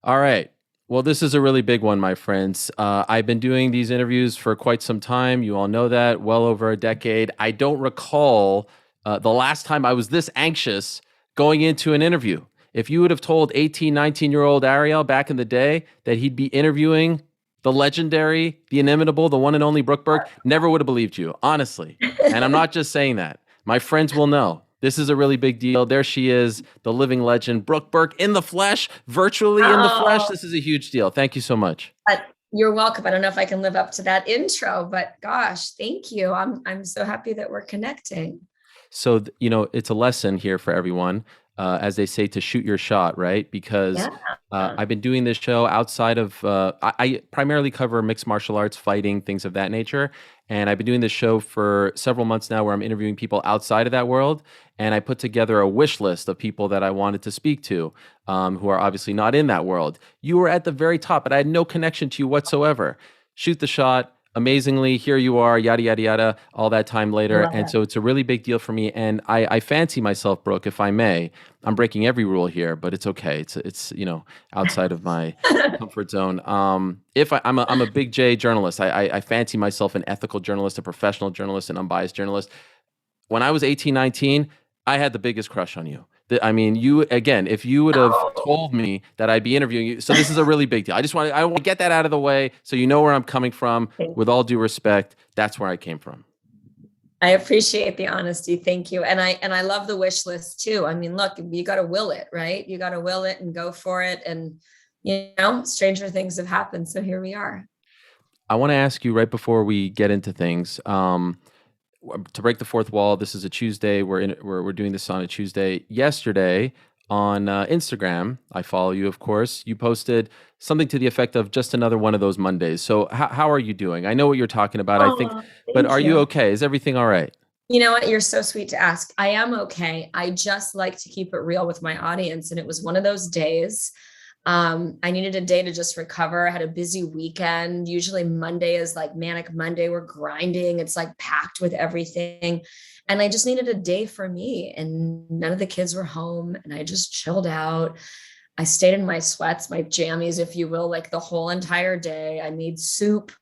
All right. Well, this is a really big one, my friends. I've been doing these interviews for quite some time. You all know that, well over a decade. I don't recall the last time I was this anxious going into an interview. If you would have told 18, 19-year-old Ariel back in the day that he'd be interviewing the legendary, the inimitable, the one and only Brooke Burke, never would have believed you, honestly. And I'm not just saying that. My friends will know. This is a really big deal. There she is, the living legend, Brooke Burke in the flesh, virtually in the flesh. Oh, This is a huge deal. Thank you so much. you're welcome. I don't know if I can live up to that intro, but gosh, thank you. I'm so happy that we're connecting. So, it's a lesson here for everyone, as they say, to shoot your shot, right? Because Yeah. I've been doing this show outside of, I primarily cover mixed martial arts, fighting, things of that nature. And I've been doing this show for several months now where I'm interviewing people outside of that world. And I put together a wish list of people that I wanted to speak to, who are obviously not in that world. You were at the very top, but I had no connection to you whatsoever. Shoot the shot. Amazingly, here you are, yada, yada, yada, all that time I later. love And it. so it's a really big deal for me. And I fancy myself, Brooke, if I may. I'm breaking every rule here, but it's okay. It's outside of my comfort zone. If I'm a big J journalist. I fancy myself an ethical journalist, a professional journalist, an unbiased journalist. When I was 18, 19, I had the biggest crush on you. I mean, you again, if you would have Oh, told me that I'd be interviewing you, so this is a really big deal. I want to get that out of the way so you know where I'm coming from. With all due respect, that's where I came from. I appreciate the honesty. Thank you. And I love the wish list too. I mean, look, you got to will it, right? You got to will it and go for it. And stranger things have happened. So here we are. I want to ask you right before we get into things, to break the fourth wall. This is a Tuesday. We're doing this on a Tuesday. Yesterday on Instagram, I follow you, of course. You posted something to the effect of just another one of those Mondays. So how are you doing? I know what you're talking about. I think, Oh, but thank are you you. okay? Is everything all right? You know what? You're so sweet to ask. I am okay. I just like to keep it real with my audience. And it was one of those days. I needed a day to just recover. I had a busy weekend. Usually Monday is like manic Monday. We're grinding. It's like packed with everything. And I just needed a day for me. And none of the kids were home. And I just chilled out. I stayed in my sweats, my jammies, if you will, like the whole entire day. I made soup.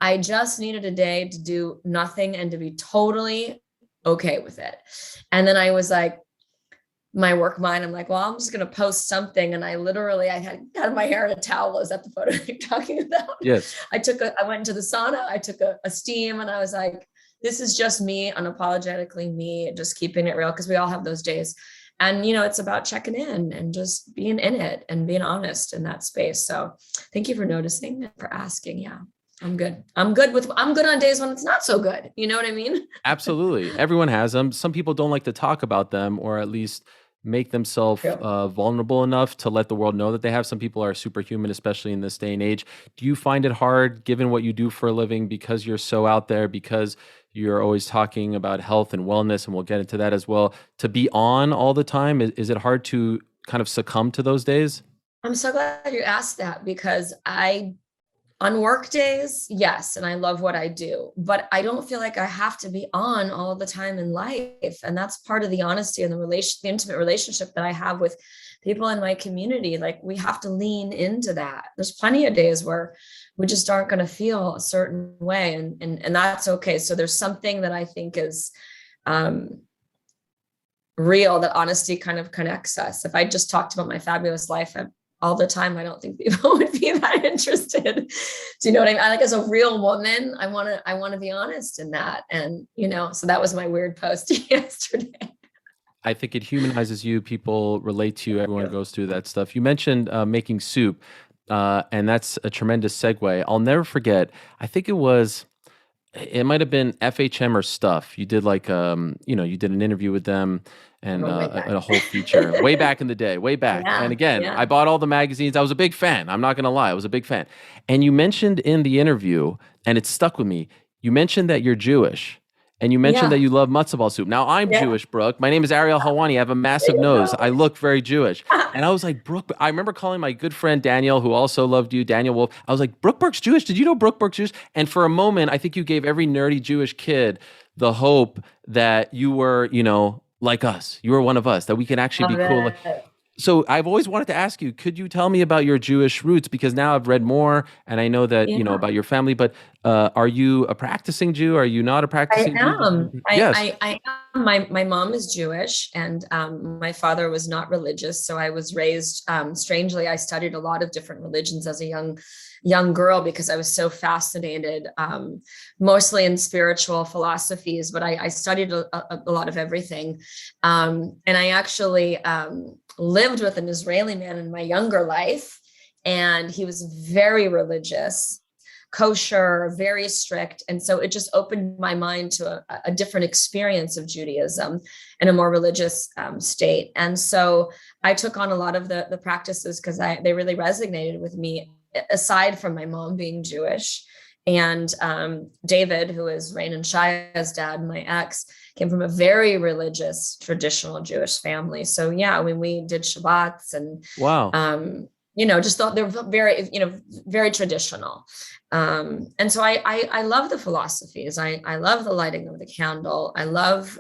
I just needed a day to do nothing and to be totally okay with it. And then I was like, my work mind, I'm like, well, I'm just going to post something. And I had my hair in a towel. Is that the photo you're talking about? Yes. I went into the sauna, I took a steam, and I was like, this is just me, unapologetically me, just keeping it real. Cause we all have those days. And, it's about checking in and just being in it and being honest in that space. So thank you for noticing and for asking. Yeah. I'm good. I'm good on days when it's not so good. You know what I mean? Absolutely. Everyone has them. Some people don't like to talk about them or at least make themselves True. vulnerable enough to let the world know that they have. Some people are superhuman, especially in this day and age. Do you find it hard, given what you do for a living, because you're so out there, because you're always talking about health and wellness, and we'll get into that as well, to be on all the time? Is it hard to kind of succumb to those days? I'm so glad you asked that because on work days, yes, and I love what I do, but I don't feel like I have to be on all the time in life. And that's part of the honesty and the intimate relationship that I have with people in my community. Like we have to lean into that. There's plenty of days where we just aren't going to feel a certain way, and that's okay. So there's something that I think is um, real, that honesty kind of connects us. If I just talked about my fabulous life all the time, I don't think people would be that interested. Do you know what I mean? Like as a real woman, I want to be honest in that. And, so that was my weird post yesterday. I think it humanizes you. People relate to you. Everyone goes through that stuff. You mentioned making soup, and that's a tremendous segue. I'll never forget. I think it might have been FHM or Stuff. You did you did an interview with them and Go way a back. whole feature way back in the day, way back. And Yeah. again, I Yeah. bought all the magazines. I was a big fan. I'm not going to lie. I was a big fan. And you mentioned in the interview, and it stuck with me. You mentioned that you're Jewish. And you mentioned that Yeah. you love matzo ball soup. Now, I'm Yeah. Jewish, Brooke. My name is Ariel Helwani. I have a There massive you nose. go. I look very Jewish. And I was like, Brooke, I remember calling my good friend Daniel, who also loved you, Daniel Wolf. I was like, Brooke Burke's Jewish. Did you know Brooke Burke's Jewish? And for a moment, I think you gave every nerdy Jewish kid the hope that you were, like us. You were one of us, that we can actually be Love cool. it. So I've always wanted to ask you, could you tell me about your Jewish roots? Because now I've read more and I know that, Yeah, about your family, but are you a practicing Jew? Are you not a I practicing Jew? am. Yes. I am. My mom is Jewish, and my father was not religious. So I was raised strangely. I studied a lot of different religions as a young girl because I was so fascinated, mostly in spiritual philosophies. But I studied a lot of everything, and I actually lived with an Israeli man in my younger life, and he was very religious, kosher, very strict. And so it just opened my mind to a different experience of Judaism in a more religious state. And so I took on a lot of the practices because they really resonated with me, aside from my mom being Jewish. And David, who is Rain and Shaya's dad, my ex, came from a very religious, traditional Jewish family. So yeah, when we did Shabbats and Wow. just thought they're very, very traditional. And so I love the philosophies. I love the lighting of the candle. I love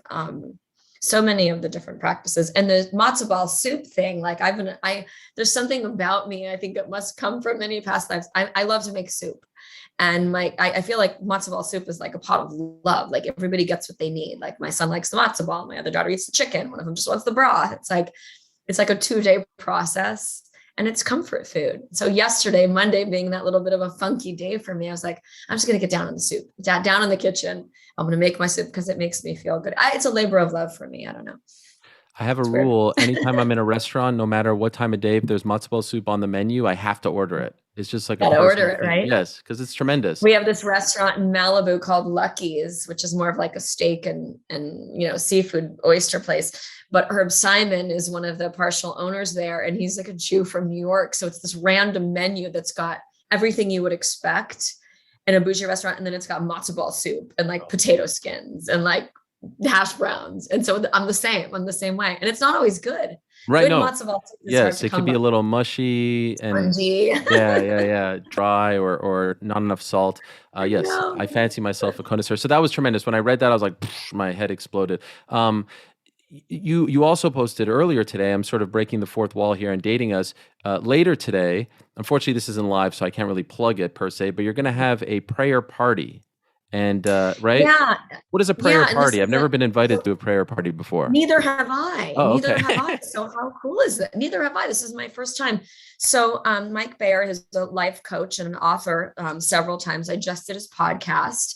so many of the different practices. And the matzo ball soup thing, like there's something about me, I think it must come from many past lives. I love to make soup. And I feel like matzo ball soup is like a pot of love. Like everybody gets what they need. Like my son likes the matzo ball. My other daughter eats the chicken. One of them just wants the broth. It's like a 2-day process. And it's comfort food. So yesterday, Monday being that little bit of a funky day for me, I was like, I'm just going to get down in the soup, down in the kitchen. I'm going to make my soup because it makes me feel good. It's a labor of love for me. I don't know. I have a It's weird. rule. Anytime I'm in a restaurant, no matter what time of day, if there's matzo ball soup on the menu, I have to order it. It's just like a Gotta order personal it, thing. right? Yes, because it's tremendous. We have this restaurant in Malibu called Lucky's, which is more of like a steak and seafood oyster place. But Herb Simon is one of the partial owners there, and he's like a Jew from New York. So it's this random menu that's got everything you would expect in a bougie restaurant, and then it's got matzo ball soup and like potato skins and like hash browns. And so I'm the same way, and it's not always good. Right, Good no. matzo ball soup is hard Yes, to it could come be by. a little mushy and Spongy. yeah, dry or not enough salt. Yes, No. I fancy myself a connoisseur. So that was tremendous. When I read that, I was like, my head exploded. You also posted earlier today, I'm sort of breaking the fourth wall here and dating us. Later today, unfortunately, this isn't live, so I can't really plug it per se, but you're going to have a prayer party. And right? Yeah. What is a prayer Yeah. And this party? is I've never been invited to a prayer party before. neither have I. Oh, Neither okay. have I. So how cool is that? Neither have I. This is my first time. So Mike Bayer is a life coach and an author several times. I just did his podcast.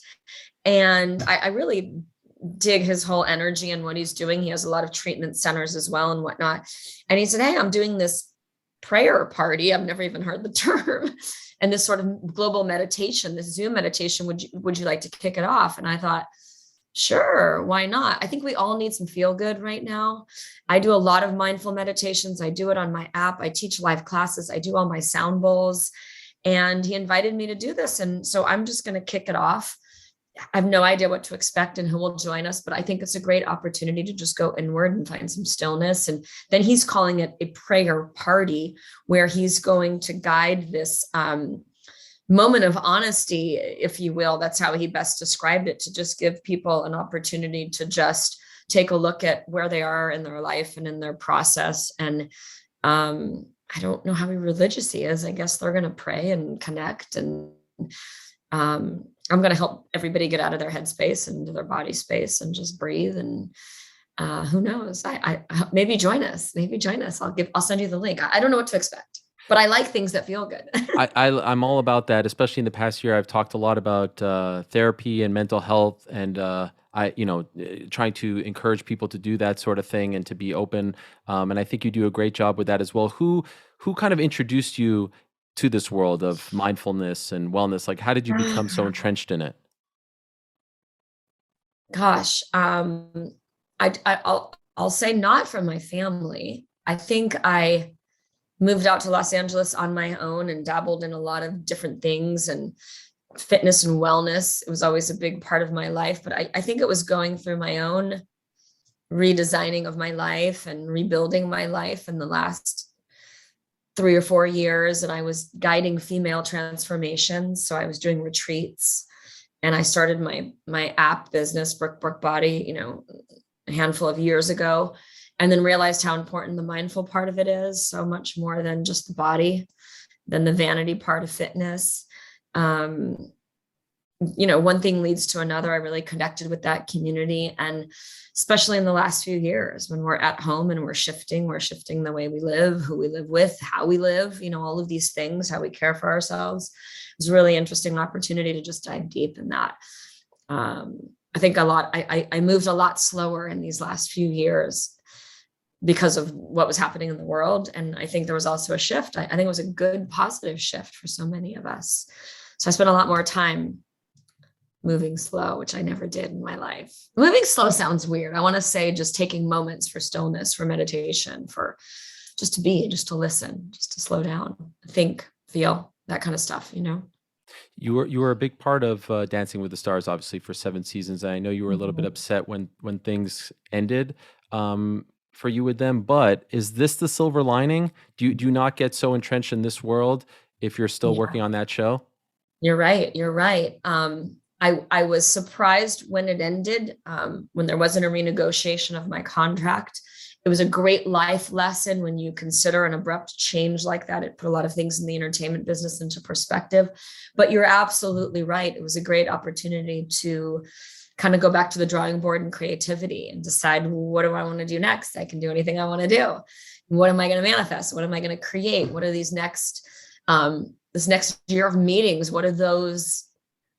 And I really dig his whole energy and what he's doing. He has a lot of treatment centers as well and whatnot. And he said, hey, I'm doing this prayer party. I've never even heard the term. And this sort of global meditation, this Zoom meditation, would you like to kick it off? And I thought, sure, why not? I think we all need some feel good right now. I do a lot of mindful meditations. I do it on my app. I teach live classes. I do all my sound bowls. And he invited me to do this. And so I'm just going to kick it off. I have no idea what to expect and who will join us, but I think it's a great opportunity to just go inward and find some stillness. And then he's calling it a prayer party, where he's going to guide this moment of honesty, if you will. That's how he best described it, to just give people an opportunity to just take a look at where they are in their life and in their process. And I don't know how religious he is. I guess they're going to pray and connect, and I'm going to help everybody get out of their headspace and into their body space and just breathe. And who knows? I maybe join us. I'll send you the link. I don't know what to expect, but I like things that feel good. I'm all about that. Especially in the past year, I've talked a lot about therapy and mental health, and trying to encourage people to do that sort of thing and to be open. And I think you do a great job with that as well. Who kind of introduced you to this world of mindfulness and wellness? Like, how did you become so entrenched in it? Gosh, I'll say not from my family. I think I moved out to Los Angeles on my own and dabbled in a lot of different things, and fitness and wellness. It was always a big part of my life, but I think it was going through my own redesigning of my life and rebuilding my life in the last 3 or 4 years. And I was guiding female transformations. So I was doing retreats, and I started my app business, Brooke Burke Body, a handful of years ago. and then realized how important the mindful part of it is, so much more than just the body, than the vanity part of fitness. One thing leads to another. I really connected with that community. And especially in the last few years, when we're at home and we're shifting the way we live, who we live with, how we live, all of these things, how we care for ourselves. It was a really interesting opportunity to just dive deep in that. I think I moved a lot slower in these last few years because of what was happening in the world. And I think there was also a shift. I think it was a good, positive shift for so many of us. So I spent a lot more time moving slow, which I never did in my life. Moving slow sounds weird. I want to say just taking moments for stillness, for meditation, for just to be, just to listen, just to slow down, think, feel, that kind of stuff, You were a big part of Dancing with the Stars, obviously, for 7 seasons. And I know you were a little bit upset when things ended for you with them. But is this the silver lining? Do you not get so entrenched in this world if you're still working on that show? You're right. You're right. I was surprised when it ended, when there wasn't a renegotiation of my contract. It was a great life lesson when you consider an abrupt change like that. It put a lot of things in the entertainment business into perspective. But you're absolutely right. It was a great opportunity to kind of go back to the drawing board and creativity and decide, what do I want to do next? I can do anything I want to do. What am I going to manifest? What am I going to create? What are these this next year of meetings? What are those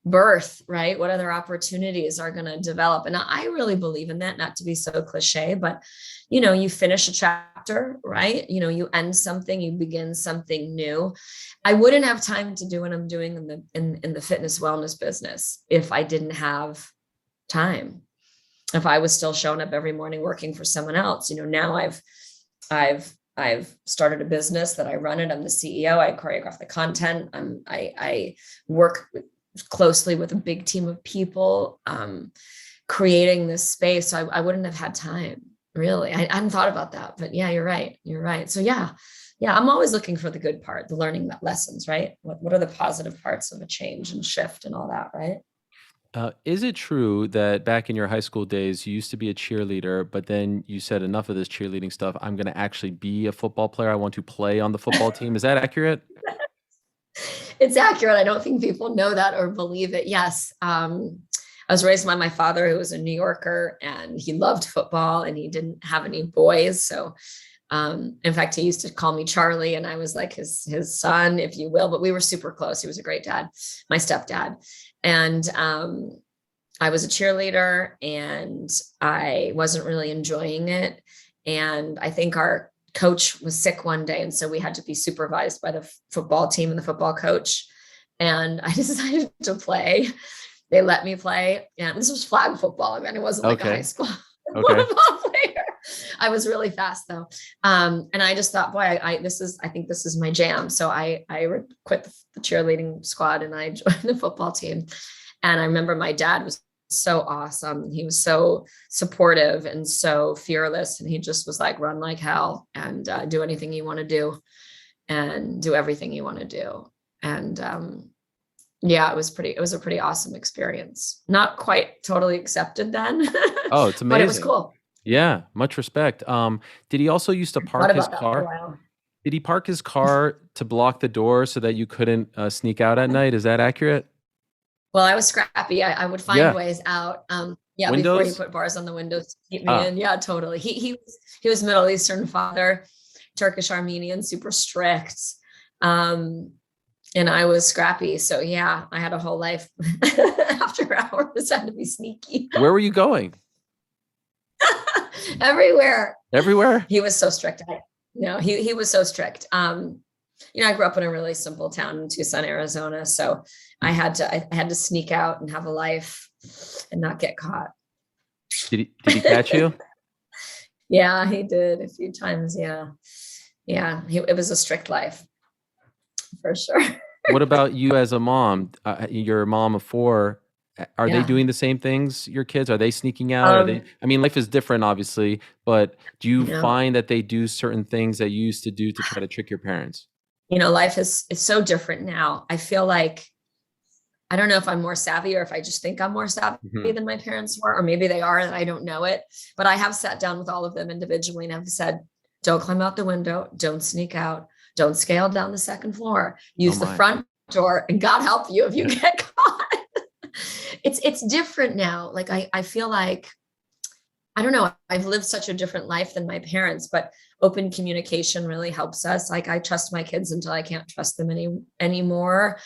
birth, right? What other opportunities are going to develop? And I really believe in that, not to be so cliche, but you finish a chapter, right? You end something, you begin something new. I wouldn't have time to do what I'm doing in the fitness wellness business if I didn't have time. If I was still showing up every morning working for someone else. Now I've started a business that I run it. I'm the CEO. I choreograph the content. I work closely with a big team of people, creating this space. So I wouldn't have had time, really. I hadn't thought about that, but yeah, you're right. You're right. So yeah, I'm always looking for the good part, the learning lessons, right? What are the positive parts of a change and shift and all that, right? Is it true that back in your high school days, you used to be a cheerleader, but then you said enough of this cheerleading stuff, I'm going to actually be a football player. I want to play on the football team. Is that accurate? It's accurate. I don't think people know that or believe it. Yes. I was raised by my father, who was a New Yorker, and he loved football and he didn't have any boys. So, in fact, he used to call me Charlie, and I was like his son, if you will, but we were super close. He was a great dad, my stepdad. And, I was a cheerleader and I wasn't really enjoying it. And I think our coach was sick one day. And so we had to be supervised by the football team and the football coach. And I decided to play. They let me play. And this was flag football. I mean, it wasn't like a high school football player. I was really fast though. And I just thought, boy, I think this is my jam. So I quit the cheerleading squad and I joined the football team. And I remember my dad was so awesome. He was so supportive and so fearless. And he just was like, run like hell and do anything you want to do and do everything you want to do. And yeah, it was a pretty awesome experience. Not quite totally accepted then. Oh, it's amazing. But it was cool. Yeah, much respect. Did he also used to park his car? Did he park his car to block the door so that you couldn't sneak out at night? Is that accurate? Well, I was scrappy. I would find ways out. Yeah, Windows? before he put bars on the windows to keep me in. Yeah, totally. He was Middle Eastern father, Turkish Armenian, super strict. And I was scrappy. So yeah, I had a whole life after hours. I had to be sneaky. Where were you going? Everywhere. Everywhere? He was so strict. He was so strict. I grew up in a really simple town in Tucson, Arizona. So I had to sneak out and have a life and not get caught. Did he catch you? Yeah, he did a few times. Yeah. It was a strict life for sure. What about you as a mom? You're a mom of 4. Are they doing the same things, your kids? Are they sneaking out? Life is different, obviously, but do you find that they do certain things that you used to do to try to trick your parents? Life is so different now. I feel like I don't know if I'm more savvy or if I just think I'm more savvy Mhm. than my parents were, or maybe they are and I don't know it. But I have sat down with all of them individually and have said, don't climb out the window, don't sneak out, don't scale down the second floor, Oh use the my. front door, and God help you if you Yeah. get caught. It's different now. Like I feel like I don't know, I've lived such a different life than my parents, but open communication really helps us. Like I trust my kids until I can't trust them anymore.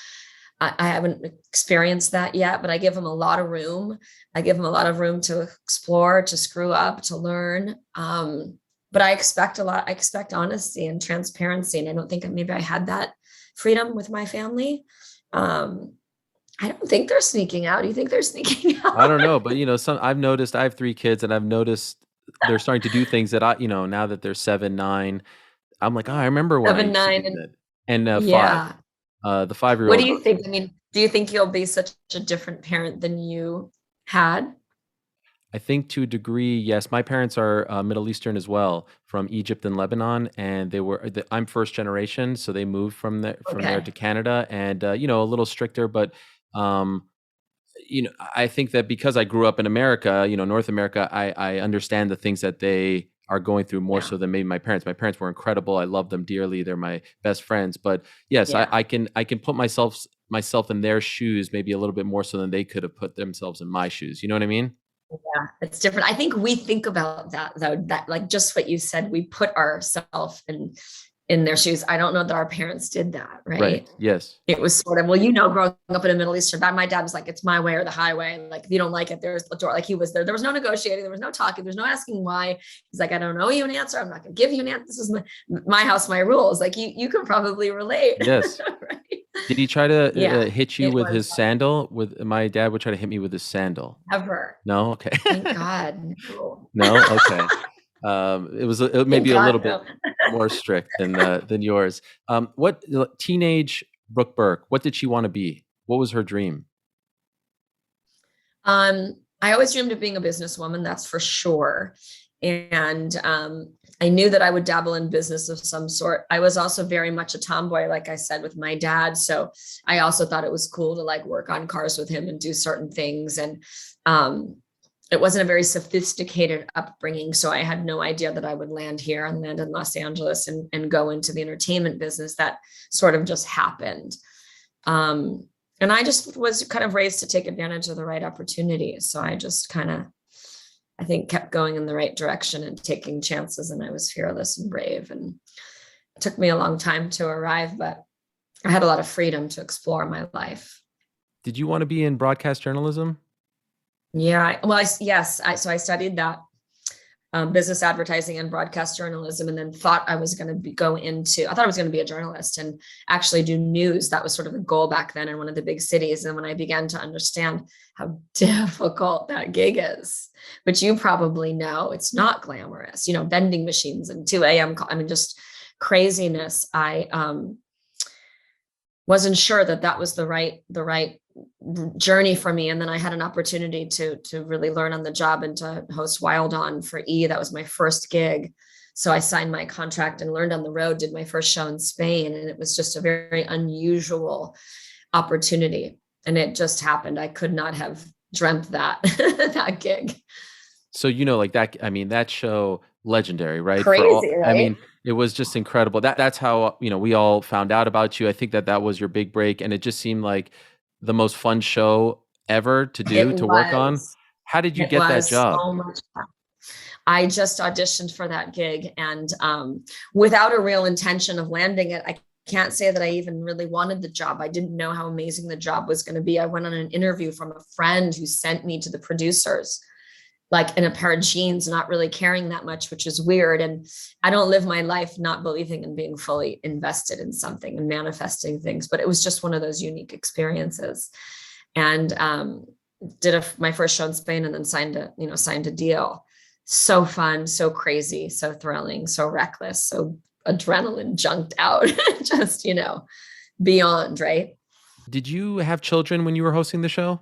I haven't experienced that yet, but I give them a lot of room. I give them a lot of room to explore, to screw up, to learn. But I expect a lot. I expect honesty and transparency. And I don't think maybe I had that freedom with my family. Um, I don't think they're sneaking out. Do you think they're sneaking I out? don't know, but I've noticed I have 3 kids and I've noticed they're starting to do things that now that they're 7, 9, I'm like, "Oh, I remember when I Seven, used to nine, do and that." And, 5. yeah. The What do 5-year-old. you think? I mean, do you think you'll be such a different parent than you had? I think to a degree, yes. My parents are Middle Eastern as well, from Egypt and Lebanon, and I'm first generation, so they moved from there to Okay. Canada, and a little stricter, but um, I think that because I grew up in America, North America, I understand the things that they are going through more Yeah. so than maybe my parents. My parents were incredible. I love them dearly. They're my best friends. But yes, I, Yeah. I can I can put myself in their shoes maybe a little bit more so than they could have put themselves in my shoes. You know what I mean? Yeah, it's different. I think we think about that though, that like just what you said, we put ourselves in their shoes. I don't know that our parents did that, Right. right? Yes. It was sort of, well, growing up in a Middle Eastern, my dad was like, it's my way or the highway. Like, if you don't like it, there's the door. Like he was there. There was no negotiating. There was no talking. There's no asking why. He's like, I don't know you an answer. I'm not going to give you an answer. This is my house, my rules. Like you can probably relate. Yes. Right? Did he try to Yeah, hit you it with was his sandal? With my dad would try to hit me with his sandal. ever. No. Okay. Thank God. No. No. Okay. It may Thank be a little God. bit No. more strict than yours. What teenage Brooke Burke? What did she want to be? What was her dream? I always dreamed of being a businesswoman, that's for sure. And I knew that I would dabble in business of some sort. I was also very much a tomboy, like I said, with my dad. So I also thought it was cool to like work on cars with him and do certain things. And it wasn't a very sophisticated upbringing. So I had no idea that I would land here and land in Los Angeles and go into the entertainment business. That sort of just happened. Um, and I just was kind of raised to take advantage of the right opportunities. So I just kind of, I think, kept going in the right direction and taking chances. And I was fearless and brave. And it took me a long time to arrive, but I had a lot of freedom to explore my life. Did you want to be in broadcast journalism? Yeah. Well, yes. So I studied that business advertising and broadcast journalism, and then thought I was going to I thought I was going to be a journalist and actually do news. That was sort of the goal back then in one of the big cities. And when I began to understand how difficult that gig is, which you probably know, it's not glamorous, vending machines and 2 a.m. I mean, just craziness. I wasn't sure that was the right journey for me. And then I had an opportunity to really learn on the job and to host Wild On for E. That was my first gig. So I signed my contract and learned on the road, did my first show in Spain. And it was just a very unusual opportunity. And it just happened. I could not have dreamt that, that gig. So like that. I mean, that show legendary, right? For all, Crazy, I right? mean, it was just incredible. That's how we all found out about you. I think that was your big break, and it just seemed like the most fun show ever It to work on. was. How did you It get that was job? so much fun. I just auditioned for that gig, and without a real intention of landing it, I can't say that I even really wanted the job. I didn't know how amazing the job was going to be. I went on an interview from a friend who sent me to the producers, like in a pair of jeans, not really caring that much, which is weird. And I don't live my life not believing in being fully invested in something and manifesting things, but it was just one of those unique experiences. And did my first show in Spain, and then signed a deal. So fun, so crazy, so thrilling, so reckless, so adrenaline junked out, just, beyond, right? Did you have children when you were hosting the show?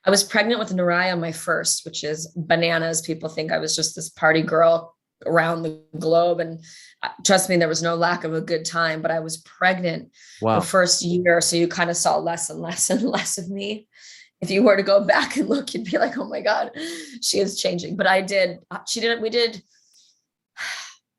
I was pregnant with Naraya, my first, which is bananas. People think I was just this party girl around the globe. And trust me, there was no lack of a good time, but I was pregnant the Wow. first year. So you kind of saw less and less and less of me. If you were to go back and look, you'd be like, oh my God, she is changing. But we did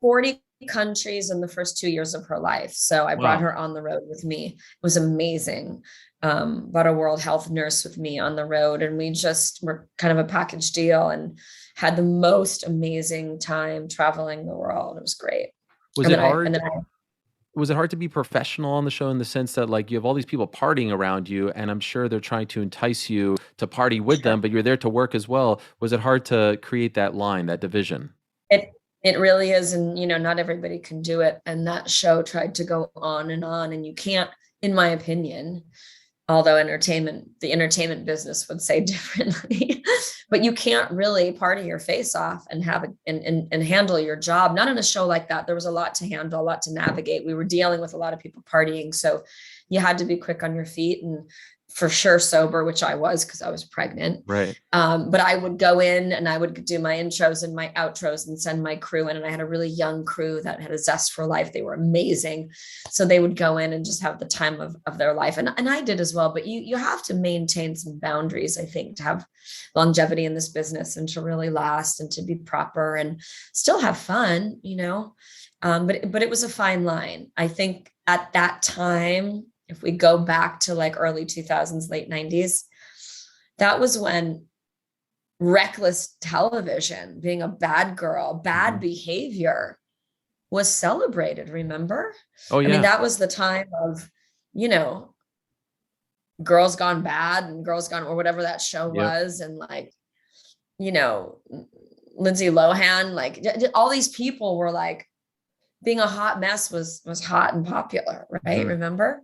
40 countries in the first 2 years of her life. So I brought Wow. her on the road with me. It was amazing. Brought a World Health nurse with me on the road, and we just were kind of a package deal and had the most amazing time traveling the world. It was great. Was And it then hard? Was it hard to be professional on the show in the sense that like you have all these people partying around you and I'm sure they're trying to entice you to party with them, sure. but you're there to work as well. Was it hard to create that line, that division? It really is. And, not everybody can do it. And that show tried to go on, and you can't, in my opinion, although the entertainment business would say differently, but you can't really party your face off and have it and handle your job. Not in a show like that. There was a lot to handle, a lot to navigate. We were dealing with a lot of people partying. So you had to be quick on your feet and for sure sober, which I was because I was pregnant. Right. But I would go in and I would do my intros and my outros and send my crew in. And I had a really young crew that had a zest for life. They were amazing. So they would go in and just have the time of their life. And I did as well. But you have to maintain some boundaries, I think, to have longevity in this business and to really last and to be proper and still have fun, but it was a fine line. I think at that time, if we go back to like early 2000s, late 90s, that was when reckless television, being a bad girl, bad behavior was celebrated. Remember? Oh I mean, yeah. that was the time of, Girls Gone Bad and Girls Gone, or whatever that show Yep. was. And like, Lindsay Lohan, like all these people were like, being a hot mess was hot and popular, right? Remember?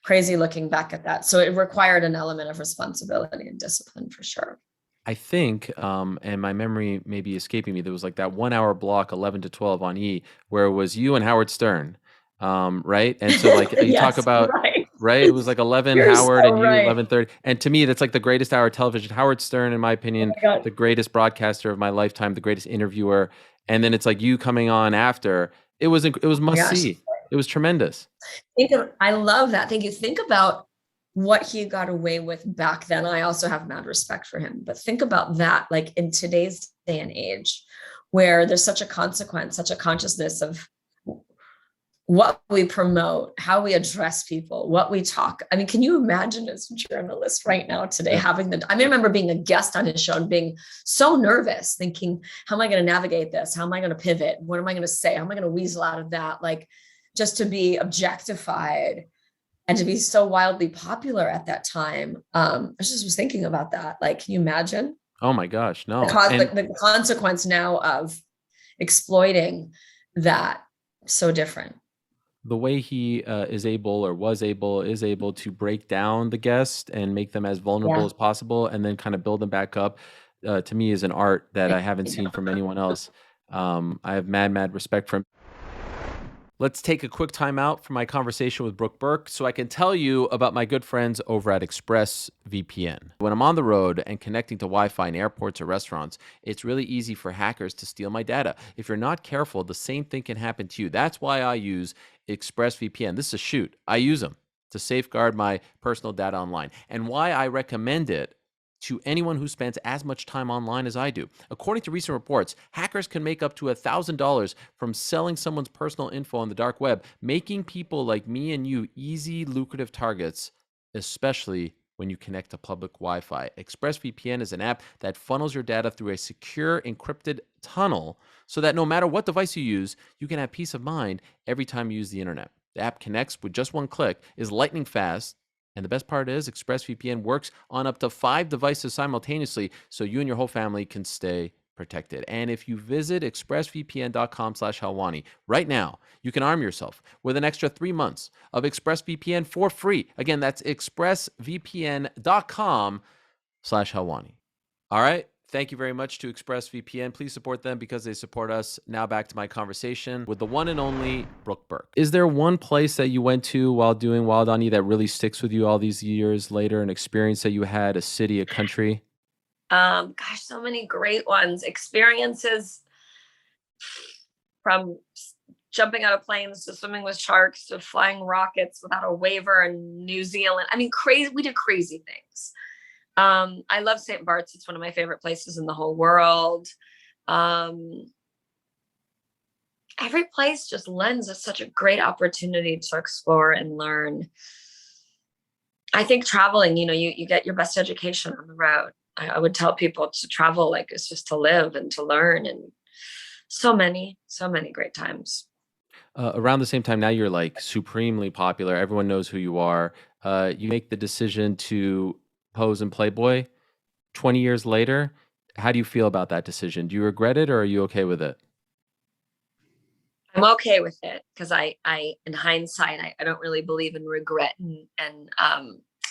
Crazy looking back at that. So it required an element of responsibility and discipline for sure. I think, and my memory may be escaping me, there was like that 1 hour block, 11 to 12 on E, where it was you and Howard Stern, right? And so like you talk Yes, about, right. right? It was like 11 You're Howard so and you right. 11:30. And to me, that's like the greatest hour of television. Howard Stern, in my Oh opinion, my God. the greatest broadcaster of my lifetime, the greatest interviewer. And then it's like you coming on after. It was Oh my must gosh. see. It was tremendous. I love that. Thank you. Think about what he got away with back then. I also have mad respect for him, but think about that, like in today's day and age, where there's such a consequence, such a consciousness of what we promote, how we address people, what we talk. I mean, can you imagine as a journalist right now today Yep. I remember being a guest on his show and being so nervous, thinking, how am I going to navigate this? How am I going to pivot? What am I going to say? How am I going to weasel out of that? Like just to be objectified and to be so wildly popular at that time. I just was thinking about that. Like, can you imagine Oh my gosh, no. the consequence now of exploiting that? So different. The way he is able or is able to break down the guest and make them as vulnerable Yeah. as possible and then kind of build them back up, to me is an art that I haven't seen from anyone else. I have mad respect for him. Let's take a quick time out for my conversation with Brooke Burke so I can tell you about my good friends over at ExpressVPN. When I'm on the road and connecting to Wi-Fi in airports or restaurants, it's really easy for hackers to steal my data. If you're not careful, the same thing can happen to you. That's why I use ExpressVPN. This is a shoot. I use them to safeguard my personal data online, and why I recommend it to anyone who spends as much time online as I do. According to recent reports, hackers can make up to $1,000 from selling someone's personal info on the dark web, making people like me and you easy, lucrative targets, especially when you connect to public Wi-Fi. ExpressVPN is an app that funnels your data through a secure, encrypted tunnel so that no matter what device you use, you can have peace of mind every time you use the internet. The app connects with just one click, is lightning fast, and the best part is ExpressVPN works on up to 5 devices simultaneously, so you and your whole family can stay protected. And if you visit expressvpn.com/Helwani right now, you can arm yourself with an extra 3 months of ExpressVPN for free. Again, that's expressvpn.com/Helwani. All right. Thank you very much to ExpressVPN. Please support them because they support us. Now back to my conversation with the one and only Brooke Burke. Is there one place that you went to while doing Wild on E that really sticks with you all these years later, an experience that you had, a city, a country? Gosh, so many great ones. Experiences from jumping out of planes to swimming with sharks to flying rockets without a waiver in New Zealand. I mean, crazy. We did crazy things. I love St. Bart's. It's one of my favorite places in the whole world. Every place just lends us such a great opportunity to explore and learn. I think traveling, you get your best education on the road. I would tell people to travel like it's just to live and to learn, and so many great times. Around the same time, now you're like supremely popular. Everyone knows who you are. You make the decision to pose in Playboy 20 years later. How do you feel about that decision? Do you regret it or are you okay with it? I'm okay with it because in hindsight, I don't really believe in regret and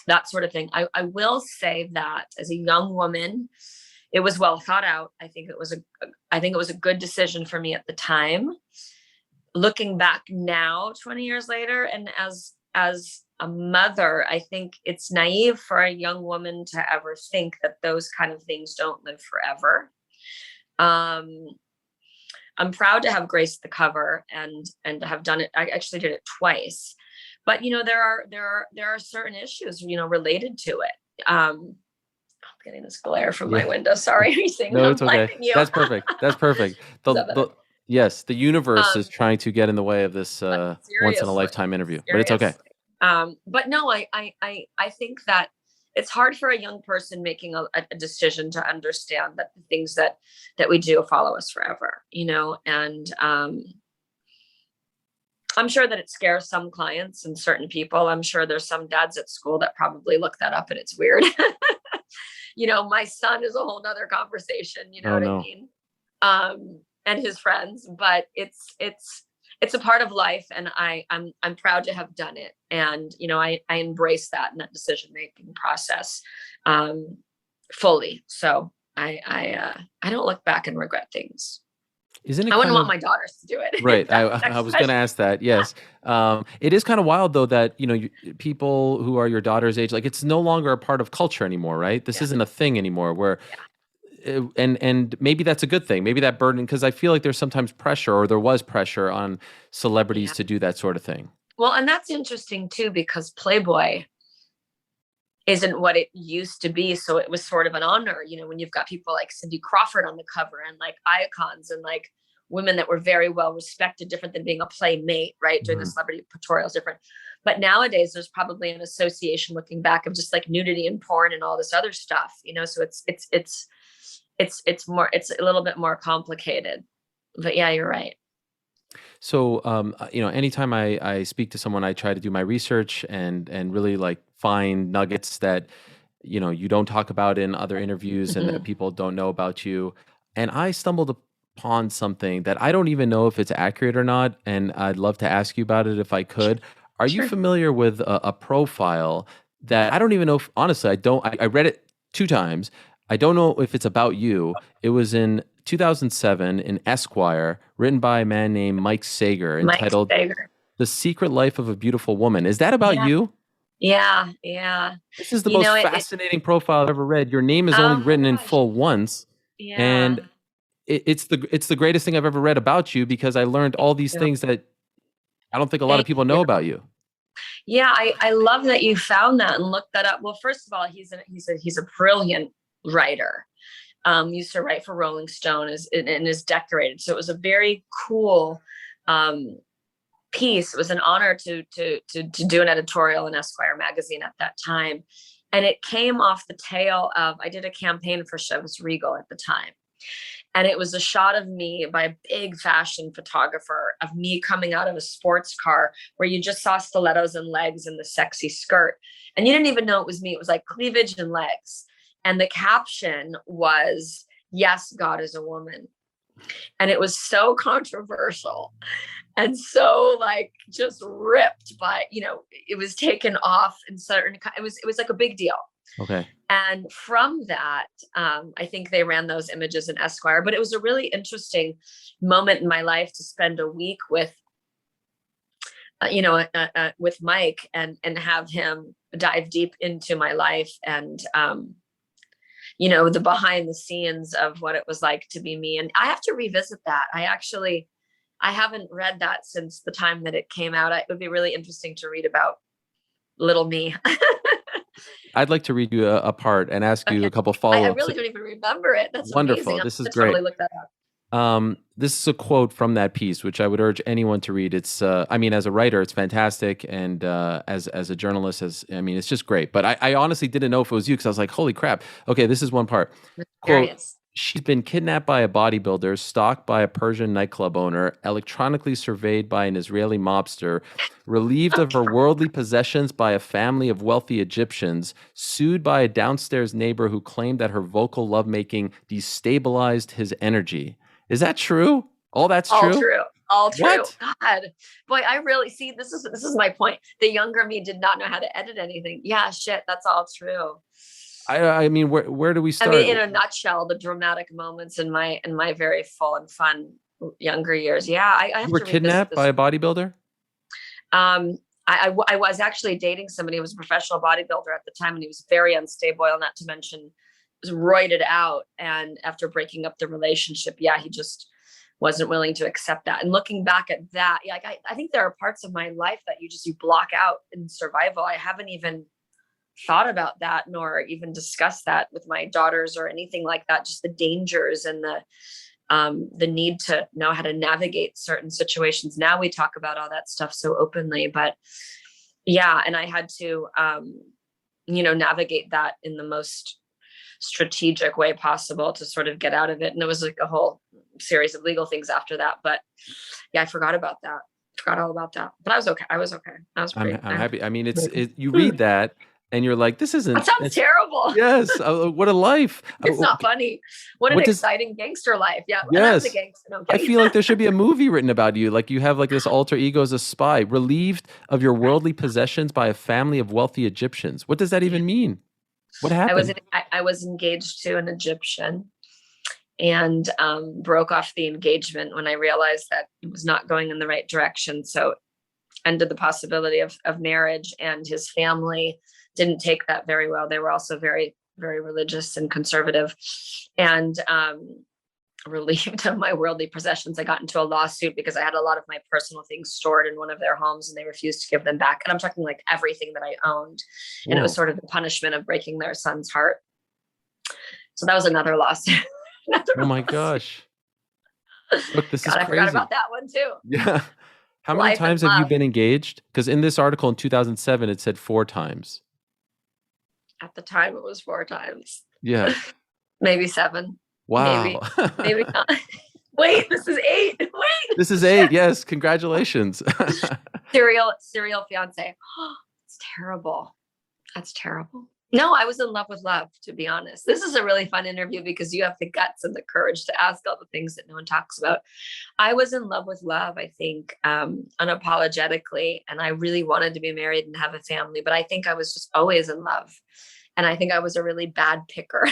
that sort of thing. I will say that as a young woman, it was well thought out. I think it was a good decision for me at the time. Looking back now, 20 years later, and as a mother, I think it's naive for a young woman to ever think that those kind of things don't live forever. I'm proud to have graced the cover and to have done it. I actually did it twice, but there are certain issues related to it. I'm getting this glare from my Yeah. window. Sorry, are you saying No, I'm it's okay. blinding you? That's perfect. That's perfect. Is that better? Yes, the universe is Um, trying to get in the way of this once in a seriously, lifetime interview, but it's okay. seriously. But no, I think that it's hard for a young person making a decision to understand that the things that we do follow us forever, and I'm sure that it scares some clients and certain people. I'm sure there's some dads at school that probably look that up and it's weird. My son is a whole nother conversation, you know Oh what I no. mean? And his friends, but it's a part of life, and I'm proud to have done it, and I embrace that and that decision making process fully. So I don't look back and regret things. Isn't it I wouldn't kind want of my daughters to do it. If right? I that's the I next was going to question. ask that. Yes. It is kind of wild though that, people who are your daughter's age, like it's no longer a part of culture anymore, right? This Yeah, isn't a thing anymore where yeah, and maybe that's a good thing. Maybe that burden, because I feel like there's sometimes pressure, or there was pressure on celebrities yeah. to do that sort of thing. Well, and that's interesting too, because Playboy isn't what it used to be. So it was sort of an honor, when you've got people like Cindy Crawford on the cover and like icons and like women that were very well respected, different than being a playmate, right? Doing the Mhm. celebrity portrayals different. But nowadays there's probably an association looking back of just like nudity and porn and all this other stuff, so it's a little bit more complicated. But yeah, you're right. So, anytime I speak to someone, I try to do my research and really like find nuggets that you don't talk about in other interviews and that Mhm. people don't know about you. And I stumbled upon something that I don't even know if it's accurate or not, and I'd love to ask you about it if I Sure. could. Are you Sure. familiar with a profile that I don't even know if honestly I don't I read it two times. I don't know if it's about you. It was in 2007 in Esquire, written by a man named Mike Sager, Mike entitled Sager. "The Secret Life of a Beautiful Woman." Is that about Yeah. you? Yeah. Yeah. This is the most It fascinating profile I've ever read. Your name is oh only my written in gosh. full once, Yeah. and it's the greatest thing I've ever read about you because I learned Thank all these you. things that I don't think a lot of Thank people you. know about you. Yeah, I love that you found that and looked that up. Well, first of all, he's a brilliant writer. Used to write for Rolling Stone and is decorated. So it was a very cool um, piece. It was an honor to do an editorial in Esquire magazine at that time. And it came off the tail of, I did a campaign for Chivas Regal at the time. And it was a shot of me by a big fashion photographer of me coming out of a sports car where you just saw stilettos and legs and the sexy skirt. And you didn't even know it was me. It was like cleavage and legs. And the caption was, "Yes, God is a woman." And it was so controversial and so like just ripped by, it was taken off in certain, it was like a big deal. Okay. And from that, I think they ran those images in Esquire, but it was a really interesting moment in my life to spend a week with Mike and have him dive deep into my life. And the behind the scenes of what it was like to be me. And I have to revisit that. I haven't read that since the time that it came out. It would be really interesting to read about little me. I'd like to read you a part and ask you Okay. a couple I follow-ups. really don't even remember it. That's amazing. Wonderful. I'm This is gonna great. totally look that up. This is a quote from that piece, which I would urge anyone to read. It's, I mean, as a writer, it's fantastic, and as a journalist, it's just great. But I honestly didn't know if it was you because I was like, holy crap. Okay, this is one part. Quote: Curious. She's been kidnapped by a bodybuilder, stalked by a Persian nightclub owner, electronically surveyed by an Israeli mobster, relieved of her worldly possessions by a family of wealthy Egyptians, sued by a downstairs neighbor who claimed that her vocal lovemaking destabilized his energy. Is that true? All that's All true? true. All true. What? God, boy, I really see. This is my point. The younger me did not know how to edit anything. Yeah, shit, that's all true. I mean, where do we I start? mean, in a nutshell, the dramatic moments in my very full and fun younger years. Yeah, I have You were to revisit kidnapped this. by a bodybuilder? I was actually dating somebody who was a professional bodybuilder at the time, and he was very unstable, not to mention was roided out. And after breaking up the relationship, yeah, he just wasn't willing to accept that. And looking back at that, yeah, like I think there are parts of my life that you block out in survival. I haven't even thought about that, nor even discussed that with my daughters or anything like that. Just the dangers and the need to know how to navigate certain situations. Now we talk about all that stuff so openly, but yeah, and I had to, navigate that in the most strategic way possible to sort of get out of it. And it was like a whole series of legal things after that. But yeah, I forgot about that. Forgot all about that. But I was okay. I was I'm pretty. happy. I mean, you read that and you're like, this isn't. That sounds terrible. Yes. What a life. It's not funny. What an exciting gangster life. Yeah. Yes. And I was a gangster. No, I feel like there should be a movie written about you. Like you have like this alter ego as a spy, relieved of your worldly possessions by a family of wealthy Egyptians. What does that even mean? What happened? I was engaged to an Egyptian and broke off the engagement when I realized that it was not going in the right direction. So ended the possibility of marriage, and his family didn't take that very well. They were also very, very religious and conservative, and relieved of my worldly possessions. I got into a lawsuit because I had a lot of my personal things stored in one of their homes and they refused to give them back. And I'm talking like everything that I owned. And it was sort of the punishment of breaking their son's heart. So that was another lawsuit. Oh my gosh. Look, this is crazy. I forgot about that one too. Yeah. How many times have you been engaged? Because in this article in 2007, it said 4 times. At the time, it was 4 times. Yeah. Maybe 7. Wow. Maybe not. Wait, this is 8. Wait. This is 8. Yes. Congratulations. Serial fiance. It's terrible. That's terrible. No, I was in love with love, to be honest. This is a really fun interview because you have the guts and the courage to ask all the things that no one talks about. I was in love with love, I think, unapologetically. And I really wanted to be married and have a family, but I think I was just always in love. And I think I was a really bad picker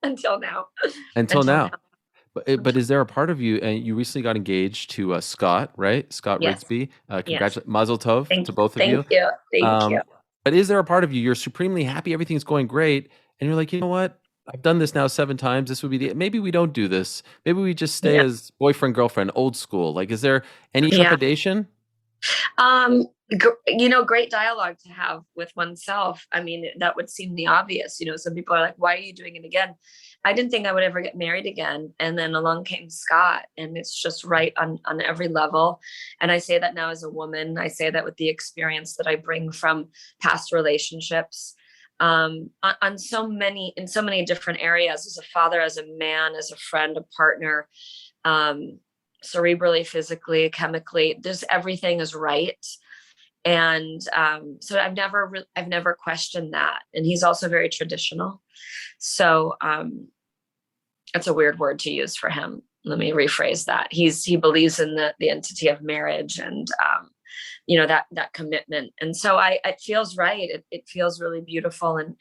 until now. Until now. But is there a part of you, and you recently got engaged to Scott, right? Scott Yes. Rigsby. Congratulations. Mazel tov to both of you. Thank you. Thank you. But is there a part of you, you're supremely happy, everything's going great, and you're like, you know what? I've done this now 7 times. This would be maybe we don't do this. Maybe we just stay as boyfriend, girlfriend, old school. Like, is there any trepidation? Great dialogue to have with oneself. I mean, that would seem the obvious. Some people are like, why are you doing it again? I didn't think I would ever get married again. And then along came Scott, and it's just right on every level. And I say that now as a woman. I say that with the experience that I bring from past relationships, in so many different areas, as a father, as a man, as a friend, a partner, cerebrally, physically, chemically, everything is right. And so I've never questioned that. And he's also very traditional. So it's a weird word to use for him. Let me rephrase that. He believes in the entity of marriage and that commitment. And so it feels right. It feels really beautiful and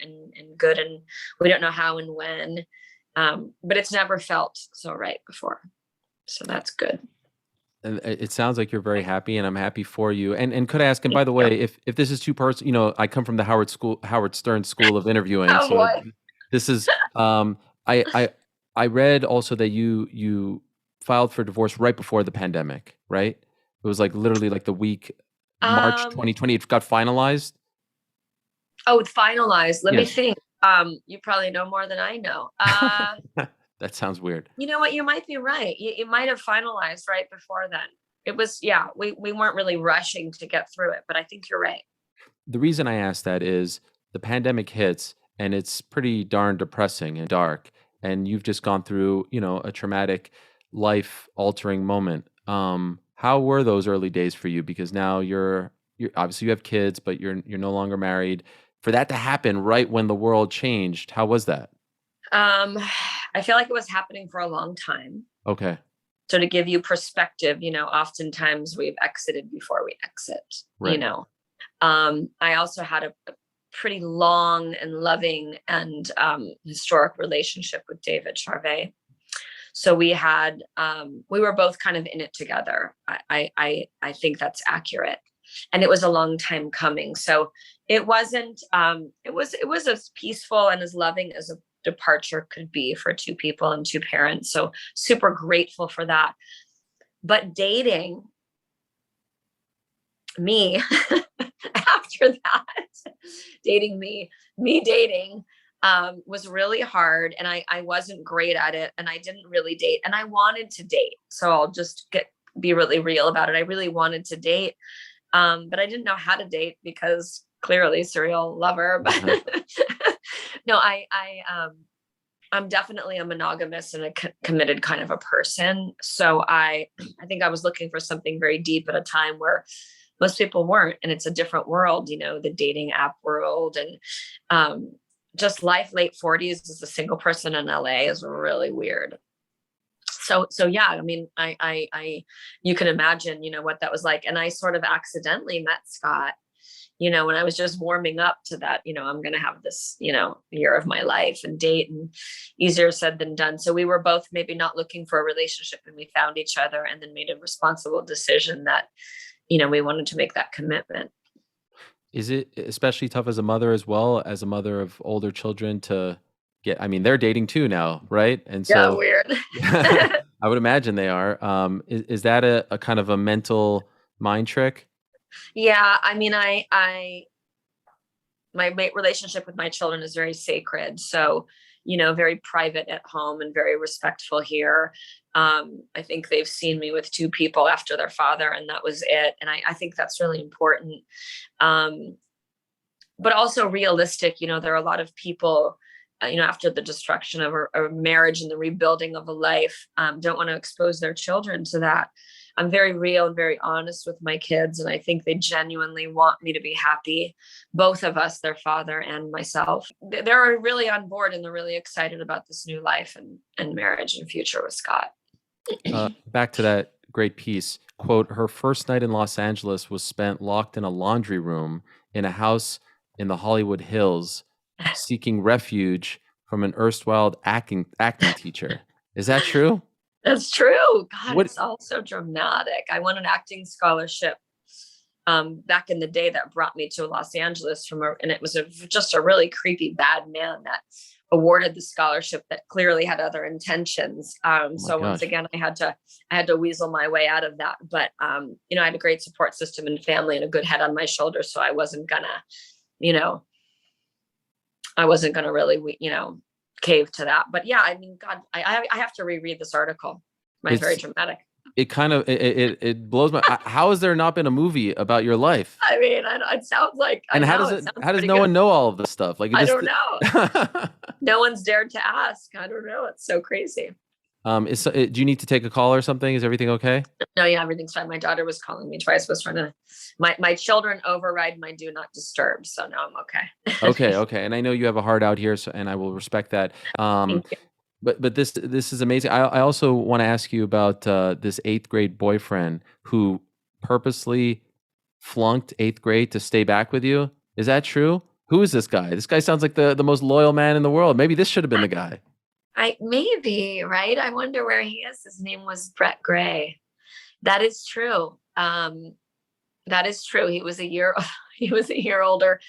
good. And we don't know how and when, but it's never felt so right before. So that's good. And it sounds like you're very happy, and I'm happy for you. And could I ask? And by the way, if this is too personal, I come from the Howard Stern School of interviewing, Oh so boy. this is I read also that you filed for divorce right before the pandemic, right? It was like literally like the week March Um, 2020 it got finalized. oh, it's finalized. Let me Yes. think. You probably know more than I know. That sounds weird. You know what? You might be right. You might have finalized right before then. It was, yeah, we weren't really rushing to get through it, but I think you're right. The reason I ask that is the pandemic hits and it's pretty darn depressing and dark. And you've just gone through, a traumatic, life altering moment. How were those early days for you? Because now you're obviously you have kids, but you're no longer married. For that to happen right when the world changed, how was that? Um, I feel like it was happening for a long time. Okay. So to give you perspective, oftentimes we've exited before we exit, Right. I also had a pretty long and loving and historic relationship with David Charvet. So we were both kind of in it together. I think that's accurate. And it was a long time coming. So it wasn't, it was as peaceful and as loving as a departure could be for two people and two parents. So super grateful for that. But dating me after that, me dating was really hard, and I wasn't great at it, and I didn't really date, and I wanted to date. So I'll just be really real about it. I really wanted to date, but I didn't know how to date because clearly serial lover. Uh-huh. But no, I'm definitely a monogamous and a committed kind of a person. So I think I was looking for something very deep at a time where most people weren't, and it's a different world, the dating app world, and just life late 40s as a single person in LA is really weird. So yeah, I mean, I you can imagine, what that was like. And I sort of accidentally met Scott, when I was just warming up to that, I'm going to have this, year of my life and date, and easier said than done. So we were both maybe not looking for a relationship, and we found each other and then made a responsible decision that, we wanted to make that commitment. Is it especially tough as a mother as well, as a mother of older children to I mean, they're dating too now, right? And Yeah, so weird. I would imagine they are. Is that a kind of a mental mind trick? Yeah, I mean, my relationship with my children is very sacred. So, very private at home and very respectful here. I think they've seen me with two people after their father, and that was it. And I think that's really important. But also realistic, there are a lot of people, after the destruction of a marriage and the rebuilding of a life, don't want to expose their children to that. I'm very real and very honest with my kids, and I think they genuinely want me to be happy. Both of us, their father and myself. They're really on board, and they're really excited about this new life and marriage and future with Scott. Back to that great piece. Quote, her first night in Los Angeles was spent locked in a laundry room in a house in the Hollywood Hills, seeking refuge from an erstwhile acting teacher. Is that true? That's true. God, What? it's all so dramatic. I won an acting scholarship back in the day that brought me to Los Angeles and it was just a really creepy bad man that awarded the scholarship that clearly had other intentions. So once Gosh. again, I had to weasel my way out of that. But I had a great support system and family and a good head on my shoulders, so I wasn't gonna, really, cave to that. But yeah, I mean, God, I have to reread this article. Mine's very It's dramatic. it kind of it blows my how has there not been a movie about your life? I mean, it sounds like I And know it sounds how does pretty no good. one know all of this stuff? Like it I just don't know. No one's dared to ask. I don't know. It's so crazy. do you need to take a call or something? Is everything okay? No, yeah, everything's fine. My daughter was calling me twice. Was trying to my children override my do not disturb. So now I'm okay. Okay. And I know you have a heart out here, so and I will respect that. Thank you. But this is amazing. I also want to ask you about this eighth grade boyfriend who purposely flunked eighth grade to stay back with you. Is that true? Who is this guy? This guy sounds like the most loyal man in the world. Maybe this should have been the guy. Maybe, right? I wonder where he is. His name was Brett Gray. That is true. That is true. He was a year, he was a year older,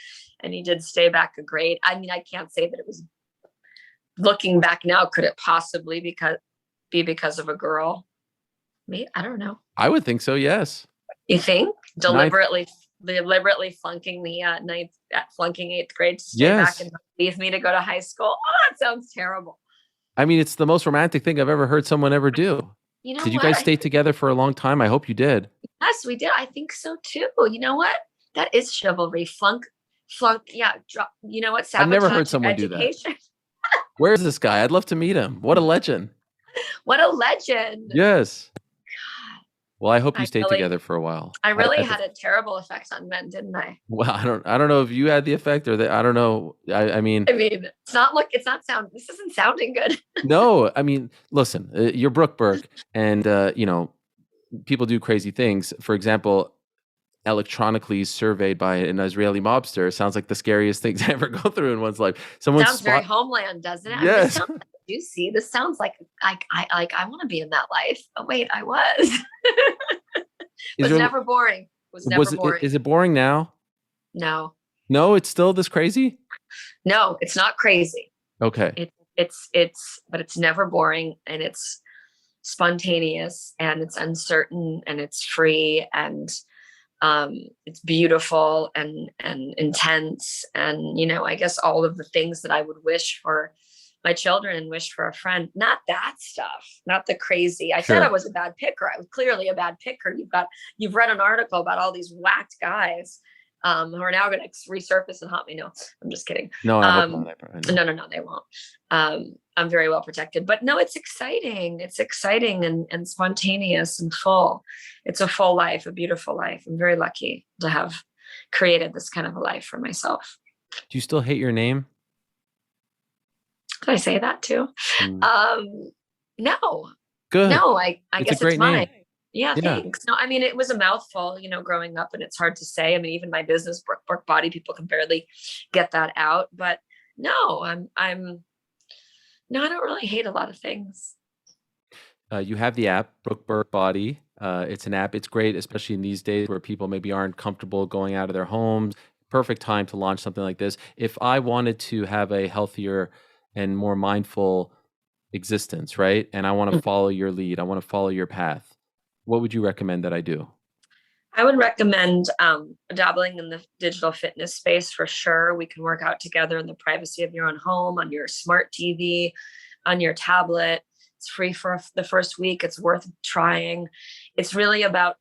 and he did stay back a grade. I mean, I can't say that it was, looking back now, could it possibly be because of a girl? Me, I don't know. I would think so. Yes. You think Ninth. deliberately flunking the flunking eighth grade to stay back Yes. and leave me to go to high school? Oh, that sounds terrible. I mean, it's the most romantic thing I've ever heard someone ever do. You know Did you what? guys stay together for a long time? I hope you did. Yes, we did. I think so too. You know what? That is chivalry. Flunk. Yeah. You know what? I've never heard Sabotage someone do that. education. Where's this guy? I'd love to meet him. What a legend. What a legend. Yes. God, Well, I hope you I stayed really- together for a while. I really had a terrible effect on men, didn't I? Well, I don't know if you had the effect or that. I don't know. I mean, This isn't sounding good. no, I mean, listen, you're Brooke Burke, and people do crazy things. For example, electronically surveyed by an Israeli mobster sounds like the scariest thing to ever go through in one's life. Someone Sounds very Homeland, doesn't it? Yes. I mean, juicy. This sounds like I want to be in that life. Oh wait, I was. It was never boring. It was never boring. Is it boring now? No. No, it's still this crazy? No, it's not crazy. Okay. But it's never boring, and it's spontaneous, and it's uncertain, and it's free, and it's beautiful and intense, and I guess all of the things that I would wish for my children and wish for a friend. Not that stuff, not the crazy. I said I was a bad picker. I was clearly a bad picker. You've read an article about all these whacked guys who are now going to resurface and haunt me. No, I'm just kidding. No, no, they won't. I'm very well protected, but no, it's exciting. It's exciting and spontaneous and full. It's a full life, a beautiful life. I'm very lucky to have created this kind of a life for myself. Do you still hate your name? Did I say that too? No. Good. No, I guess it's mine. Name. Yeah, thanks. No, I mean, it was a mouthful, growing up, and it's hard to say. I mean, even my business, Brooke Burke Body, people can barely get that out. But no, I don't really hate a lot of things. You have the app, Brooke Burke Body. It's an app. It's great, especially in these days where people maybe aren't comfortable going out of their homes. Perfect time to launch something like this. If I wanted to have a healthier and more mindful existence, right? And I want to follow your lead. I want to follow your path. What would you recommend that I do? I would recommend dabbling in the digital fitness space for sure. We can work out together in the privacy of your own home, on your smart TV, on your tablet. It's free for the first week. It's worth trying. It's really about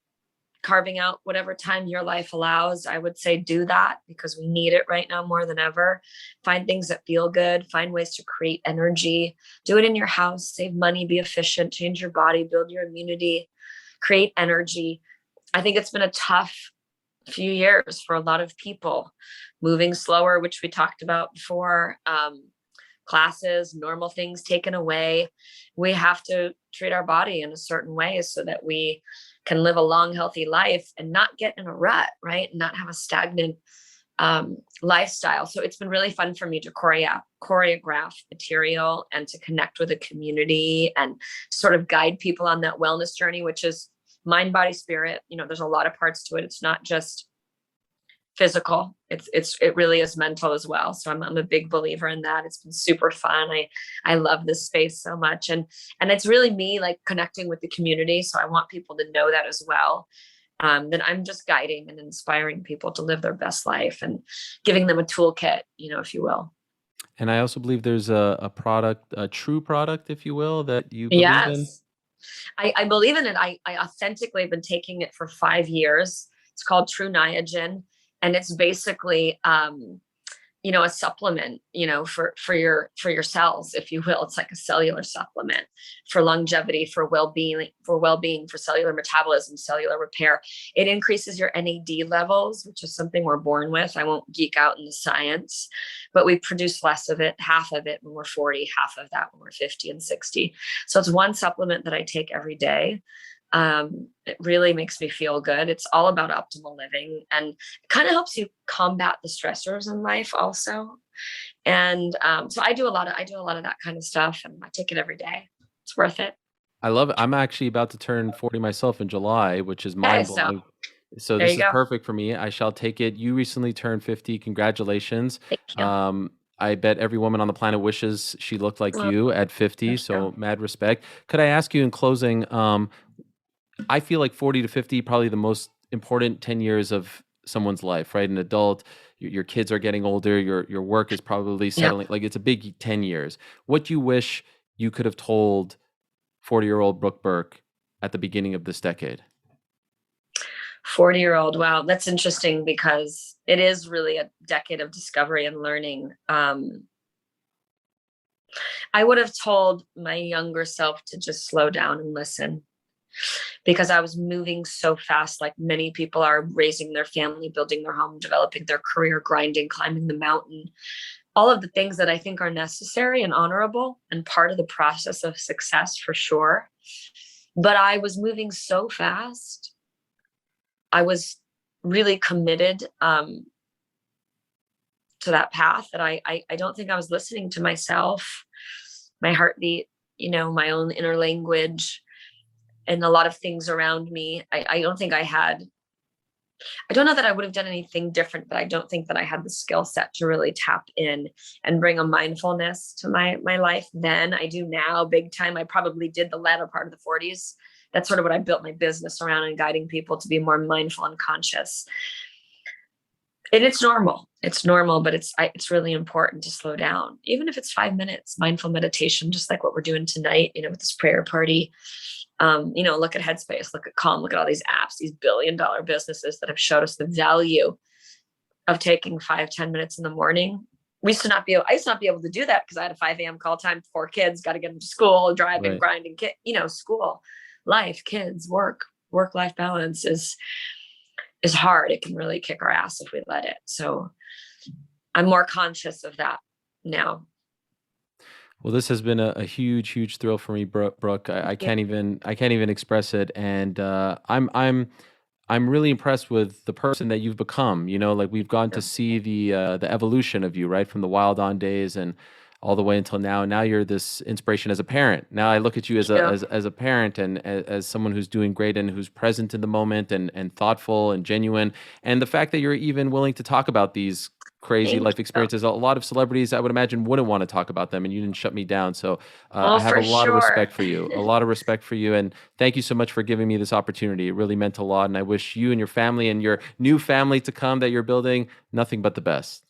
carving out whatever time your life allows. I would say do that, because we need it right now more than ever. Find things that feel good. Find ways to create energy. Do it in your house. Save money. Be efficient. Change your body. Build your immunity. Create energy. I think it's been a tough few years for a lot of people. Moving slower, which we talked about before. Classes, normal things taken away. We have to treat our body in a certain way so that we can live a long, healthy life and not get in a rut, right? And not have a stagnant lifestyle. So it's been really fun for me to choreograph material and to connect with a community and sort of guide people on that wellness journey, which is mind, body, spirit. There's a lot of parts to it. It's not just physical. It really is mental as well. So I'm a big believer in that. It's been super fun. I love this space so much. And it's really me, like, connecting with the community. So I want people to know that as well. That I'm just guiding and inspiring people to live their best life and giving them a toolkit, if you will. And I also believe there's a product, a true product, if you will, that you believe in. I believe in it. I authentically have been taking it for 5 years. It's called True Niagen. And it's basically, a supplement, for your cells, if you will. It's like a cellular supplement for longevity, for well-being, for cellular metabolism, cellular repair. It increases your NAD levels, which is something we're born with. I won't geek out in the science, but we produce less of it, half of it when we're 40, half of that when we're 50 and 60. So it's one supplement that I take every day. It really makes me feel good. It's all about optimal living, and it kind of helps you combat the stressors in life also. And so I do a lot of that kind of stuff, and I take it every day. It's worth it. I love it. I'm actually about to turn 40 myself in July, which is Okay, so mind-blowing. So there this you is go. perfect for me. I shall take it. You recently turned 50. Congratulations. Thank you. Um, I bet every woman on the planet wishes she looked like Well, you at 50. thank you. So mad respect. Could I ask you in closing, I feel like 40 to 50, probably the most important 10 years of someone's life, right? An adult, your kids are getting older, your work is probably Yep. settling. Like it's a big 10 years. What do you wish you could have told 40-year-old Brooke Burke at the beginning of this decade? 40-year-old. Wow, that's interesting because it is really a decade of discovery and learning. I would have told my younger self to just slow down and listen because I was moving so fast, like many people are, raising their family, building their home, developing their career, grinding, climbing the mountain, all of the things that I think are necessary and honorable and part of the process of success for sure. But I was moving so fast. I was really committed to that path that I don't think I was listening to myself, my heartbeat, my own inner language, and a lot of things around me. I don't think I had. I don't know that I would have done anything different, but I don't think that I had the skill set to really tap in and bring a mindfulness to my life. Then I do now, big time. I probably did the latter part of the 40s. That's sort of what I built my business around, and guiding people to be more mindful and conscious. And it's normal. It's normal, but it's really important to slow down, even if it's 5 minutes. Mindful meditation, just like what we're doing tonight, with this prayer party. Look at Headspace, look at Calm, look at all these apps, these billion-dollar businesses that have showed us the value of taking 5-10 minutes in the morning. I used to not be able to do that because I had a 5 a.m. call time, 4 kids, got to get them to school, driving, Right. grinding, school, life, kids, work-life balance is hard. It can really kick our ass if we let it. So I'm more conscious of that now. Well, this has been a huge, huge thrill for me, Brooke. I Yeah. can't even express it, and I'm really impressed with the person that you've become. Like we've gotten to see the evolution of you, right, from the wild on days and all the way until now. Now you're this inspiration as a parent. Now I look at you as a Yeah. as a parent and as someone who's doing great and who's present in the moment and thoughtful and genuine. And the fact that you're even willing to talk about these crazy Thank life you. experiences, a lot of celebrities I would imagine wouldn't want to talk about them, and you didn't shut me down. So Oh, I have a for lot of sure. respect for you, a lot of respect for you, and thank you so much for giving me this opportunity. It really meant a lot, and I wish you and your family and your new family to come that you're building nothing but the best.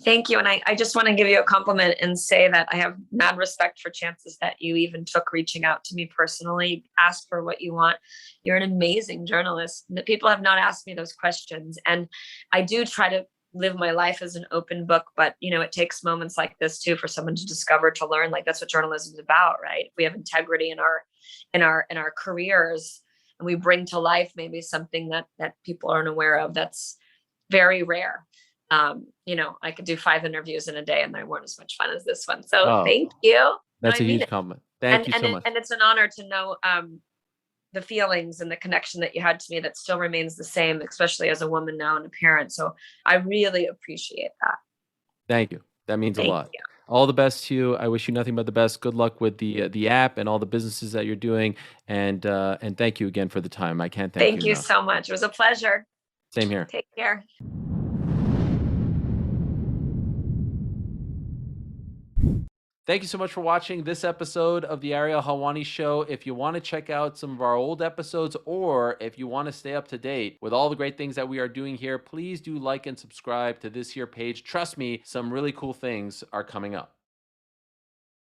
Thank you. And I just want to give you a compliment and say that I have mad respect for chances that you even took reaching out to me personally. Ask for what you want. You're an amazing journalist. People have not asked me those questions. And I do try to live my life as an open book, but it takes moments like this too for someone to discover, to learn. Like that's what journalism is about, right? If we have integrity in our careers, and we bring to life maybe something that people aren't aware of, that's very rare. I could do 5 interviews in a day and they weren't as much fun as this one. So Oh, thank you. No, that's I a mean huge it. compliment. Thank And you and so it, much. and it's an honor to know the feelings and the connection that you had to me that still remains the same, especially as a woman now and a parent. So I really appreciate that. Thank you. That means a Thank lot. you. All the best to you. I wish you nothing but the best. Good luck with the app and all the businesses that you're doing, and thank you again for the time. I can't thank you Thank you enough. so much. It was a pleasure. Same here. Take care. Thank you so much for watching this episode of the Ariel Helwani Show. If you want to check out some of our old episodes, or if you want to stay up to date with all the great things that we are doing here, please do like and subscribe to this here page. Trust me, some really cool things are coming up.